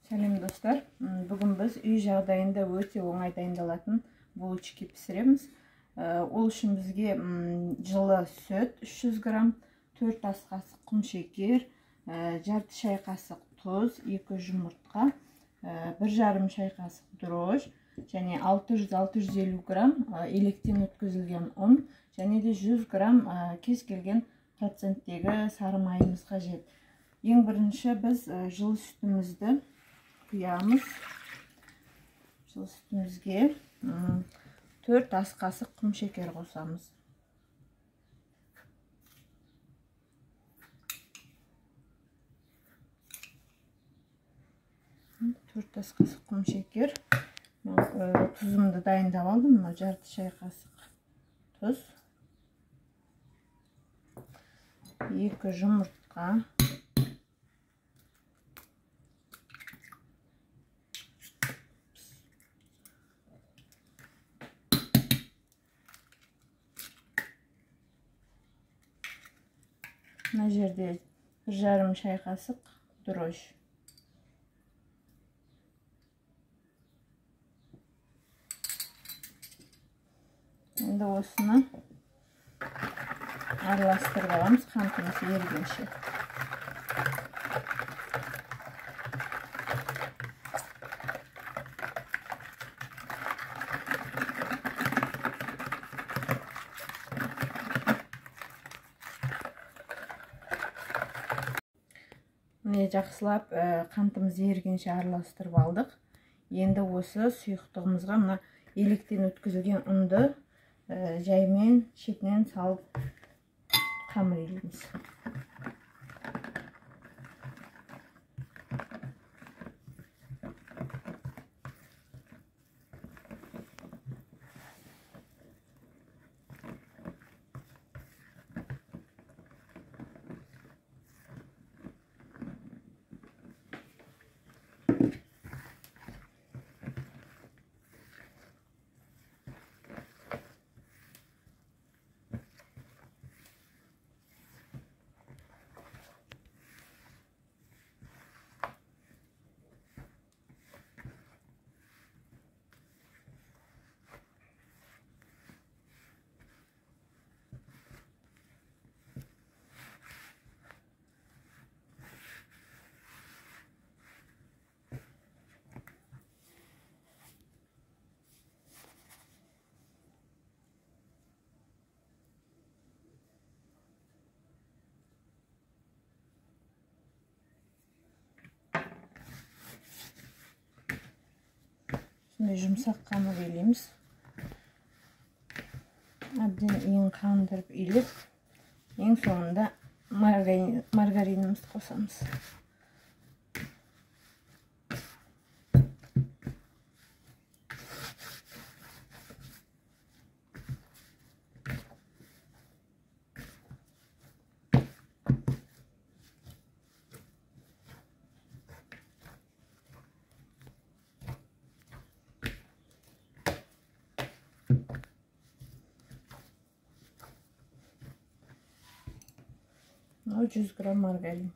Сәлем достар, бүгін біз үй жағдайында өте оңай дайындалатын булочки пісіреміз. Ол үшін бізге жылы сүт 300 грамм, 4 ас қасық құмшекер, жарты шай қасық тұз, 2 жұмыртқа, 1,5 шай қасық дрожж, және 600-650 грамм електен өткізілген ұн, және де 100 грамм кез келген проценттегі сары майымыз қажет. Ең бірінші біз жылы сүтімізді құямыз. Жылы сүтімізге 4 ас қасық құмшекер қосамыз. Төрт ас қасық құмшекер. Тұзымды дайындап алдым. Жарты шай қасық тұз. 2 жұмыртқа. Мына жерде 1,5 шай қасық дрожж. Енді осыны араластырып аламыз, қантымыз ерігенше. Жақсылап қантымыз ерігенше араластырып алдық. Енді осы сұйықтығымызға мына електен өткізілген ұнды жаймен шетінен салып қамыр илейміз. Жұмсақ қамыр илейміз. Әбден ең қандырып илеп, ең соңында маргаринімізді қосамыз. Мынау 100 грамм маргарин.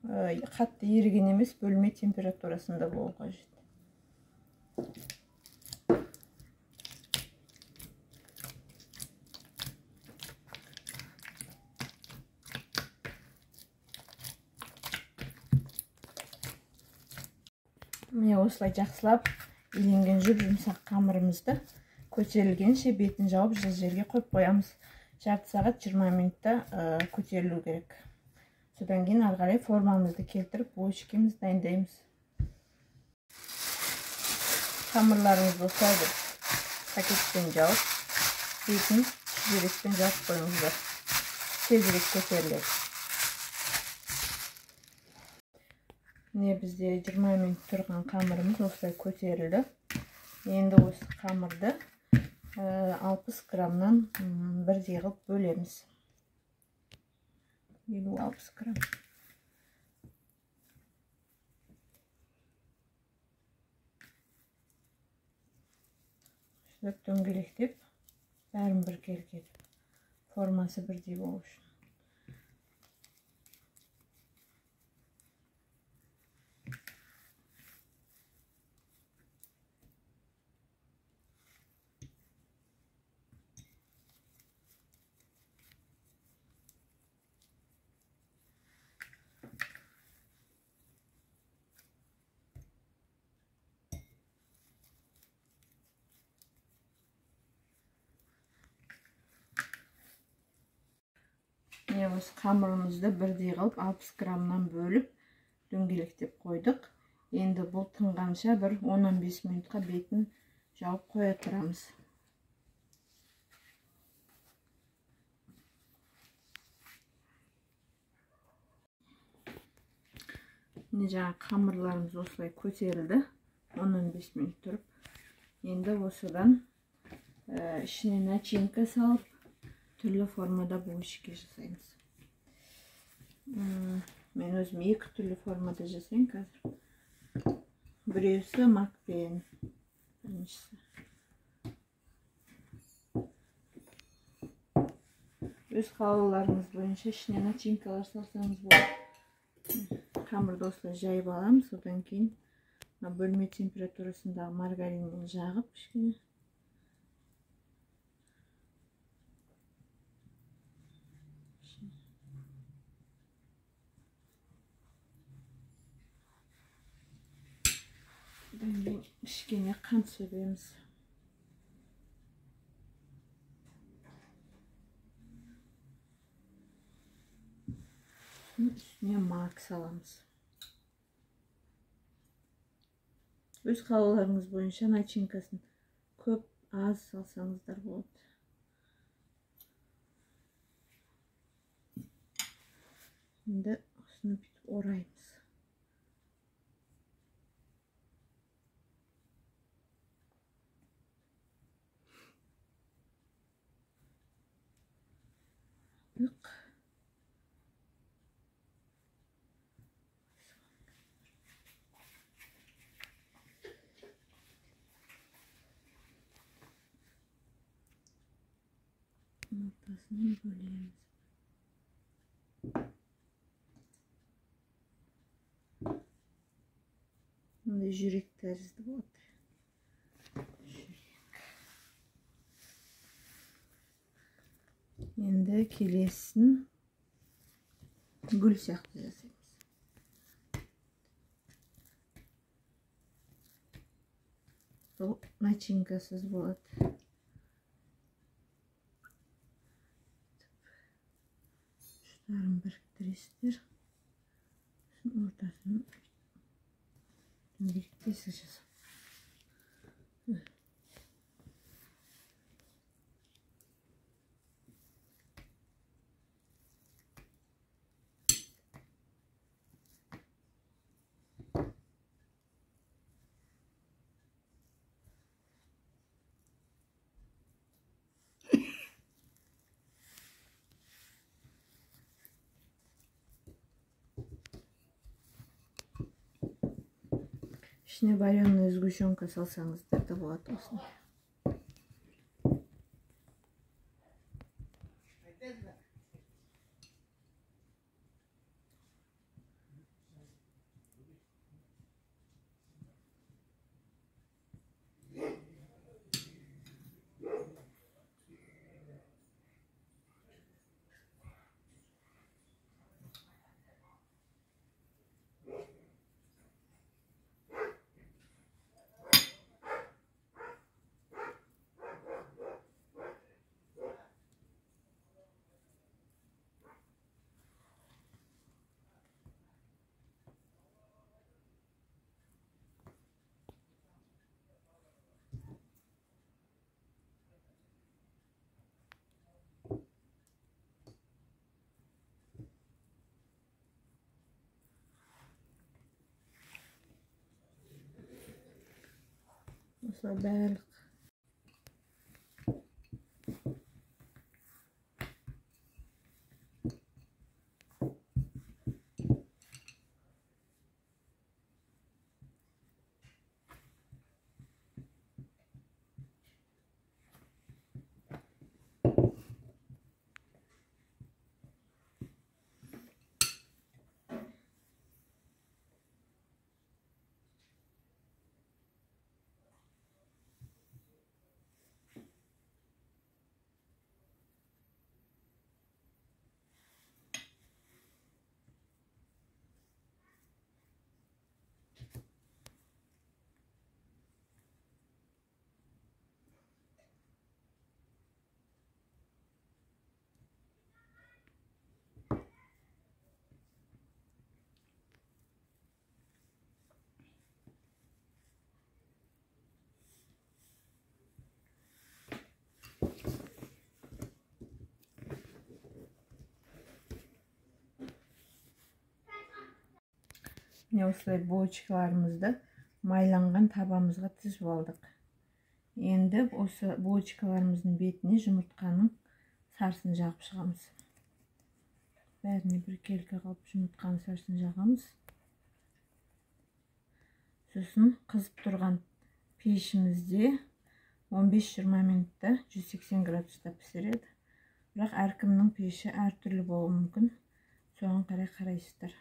Қатты еріген емес, бөлме температурасында болу қажет. Міне осылай жақсылап иленген жұмсақ қамырымызды көтерілгенше бетін жауып жылы жерге қойып қоямыз. Жарты сағат 20 минутта көтерілу керек. Содан кейін ары қарай формамызды келтіріп, булочкамызды дайындаймыз. Қамырларыңызды осылай бір пакетпен жауып, бетін шүберекпен жауып қойыңыздар. Тезірек көтеріледі. Міне бізде 20 минут тұрған қамырымыз осылай көтерілді. Енді осы қамырды 60 граммнан бірдей қылып бөлеміз. 50-60 грамм. Шүліп дөңгелектеп, бәрін бір келгеді. Формасы бірдей болу үшін. осы қамырымызды бірдей қылып 60 граммнан бөліп дөңгелектеп қойдық. Енді бұл тынғанша бір 10-15 минутқа бетін жауып қоя тұрамыз. Жаңа қамырларымыз осылай көтерілді. 10-15 минут тұрып. Енді осыдан ішіне начинка салып, түрлі формада булочка жасаймыз. Мен өзім 2 түрлі формада жасайын қазір. Біреусі макпен, біріншісі. Өз қалауларыңыз бойынша ішіне начинкалар салсаңыз болады. Қамырды осылай жайып аламыз, содан кейін бөлме температурасындағы маргаринмен жағып кішкене. Кішкене қант себеміз. Үстіне мак саламыз. Өз қалауларыңыз бойынша начинкасын көп, аз салсаңыздар болады. Енді осыны бүйтіп ораймыз. Ortasını bölüyoruz. Şimdi jürek tezdi bu. Şimdi kelesini gül сияқты жасаймыз. Бұл начинкасыз болады. Şunların biriktiriştir. Şunun ortasını birlikte sıçacağız. İçine вареная сгущенка салсаңыздар да болады осыны. Осылай барлық Міне осылай булочкаларымызды майланған табамызға тізіп алдық. Енді осы булочкаларымыздың бетіне жұмыртқаның сарысын жағып шығамыз. Бәріне біркелкі қылып жұмыртқаның сарысын жағамыз. Сосын қызып тұрған пешімізде 15-20 минутта 180 градуста пісіреді. Бірақ әркімнің пеші әртүрлі болуы мүмкін. Соған қарай қарайсыздар.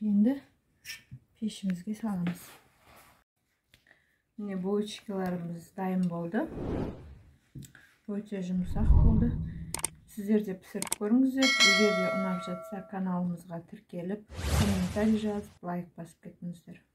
Енді пешімізге саламыз. Міне булочкаларымыз дайын болды. Өте жұмсақ болды. Сіздер де пісіріп көріңіздер. Егер де ұнап жатса каналымызға тіркеліп, комментарий жазып, лайк басып кетіңіздер.